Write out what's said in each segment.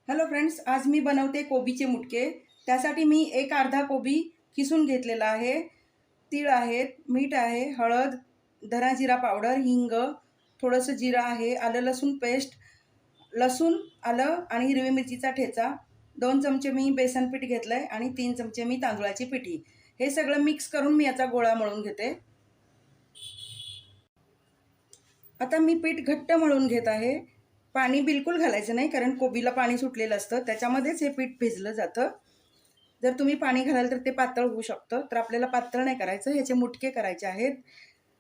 Hello friends, आज मी बनवते कोबीचे मुटके। त्यासाठी मी एक अर्धा कोबी किसून घेतलेला आहे। तीळ आहेत, मीठ आहे, हळद, धना जिरा पावडर, हिंग, थोडंसं जिरा आहे, आलं लसूण पेस्ट, लसूण, आलं आणि हिरवी मिरचीचा ठेचा, 2 चमचे मी बेसन पीठ घेतलं आहे आणि 3 चमचे मी तांदूळाची पिठी। हे सगळं मिक्स करून मी याचा गोळा मळून घेते। आता मी पीठ घट्ट मळून घेत आहे। पाणी बिलकुल घालायचं नाही, कारण कोबीला पाणी सुटलेलं असतं, त्याच्यामध्येच हे पीठ भिजलं जातं। जर तुम्ही पाणी घालाल तर ते पातळ होऊ शकतं, तर आपल्याला पातळ नाही करायचं, ह्याचे मुटके करायचे आहेत।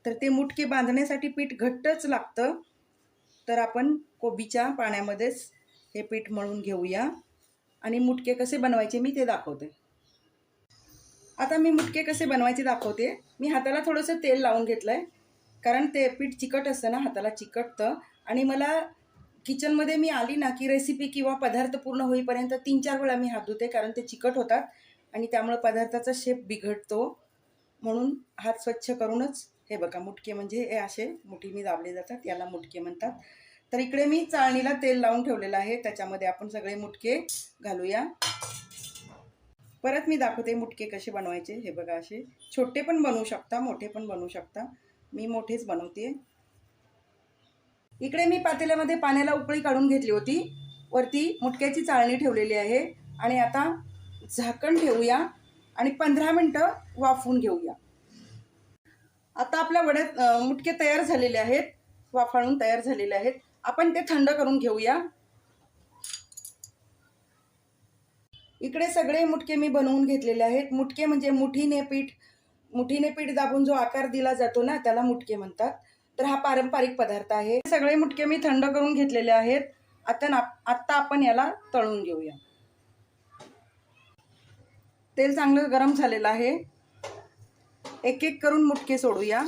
तर ते मुटके बांधण्यासाठी पीठ घट्टच लागतं। तर आपण कोबीच्या पाण्यामध्येच हे पीठ मळून घेऊया आणि मुटके कसे बनवायचे मी ते दाखवते। आता मी मुटके कसे बनवायचे दाखवते। मी हाताला थोडंसं तेल लावून घेतलंय, कारण ते पीठ चिकट असतं ना, हाताला चिकटतं। आणि मला किचनमध्ये मी आली ना की रेसिपी किंवा पदार्थ पूर्ण होईपर्यंत 3-4 वेळा मी हात धुते, कारण ते चिकट होतात आणि त्यामुळे पदार्थाचा शेप बिघडतो। म्हणून हात स्वच्छ करूनच हे बघा, मुटके म्हणजे हे असे मुठीने दाबले जातात, याला मुटके म्हणतात। तर इकडे मी चाळणीला तेल लावून ठेवलेलं आहे, त्याच्यामध्ये आपण सगळे मुटके घालूया। परत मी दाखवते मुटके कसे बनवायचे। हे बघा, असे छोटे पण बनवू शकता, मोठे पण बनवू शकता। मी मोठेच बनवते। इकडे मी पातेल्यामध्ये पाण्याला उकळी काढून घेतली होती, वरती मुटक्याची चाळणी ठेवलेली आहे आणि आता झाकण ठेवूया आणि 15 मिनिटं वाफवून घेऊया। आता आपल्या मुटके तयार झालेले आहेत, वाफाळून तयार झालेले आहेत। आपण ते थंड करून घेऊया। इकडे सगळे मुटके मी बनवून घेतलेले आहेत। मुटके म्हणजे मुठीने पीठ दाबून जो आकार दिला जातो ना, त्याला मुटके म्हणतात। तर हा पारंपरिक पदार्थ आहे। सगळे मुटके मी थंड करून घेतलेले आहेत। आता आपण याला तळून घेऊया। तेल चांगलं गरम झालेलं आहे। एक एक करून मुटके सोडूया।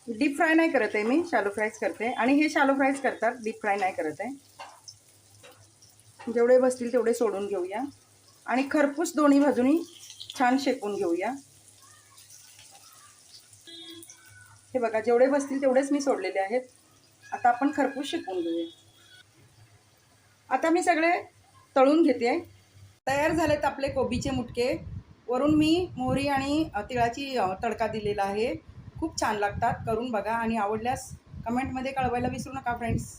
डीप फ्राय नाही करत आहे मी, शॅलो फ्रायच करते आणि हे शॅलो फ्रायच करतात, डीप फ्राय नाही करत आहे। जेवढे बसतील तेवढे सोडून घेऊया आणि खरपूस दोन्ही बाजूनी छान शेकून घेऊया। हे बघा, जेवढे बसतील तेवढेच मी सोडलेले आहेत। आता आपण खरपूस शेकून घेऊया। आता मी सगळे तळून घेते। तयार झालेत आपले कोबीचे मुटके। वरून मी मोहरी आणि तिळाची तडका दिलेला आहे। खूप छान लागतात, करून बघा आणि आवडल्यास कमेंटमध्ये कळवायला विसरू नका फ्रेंड्स।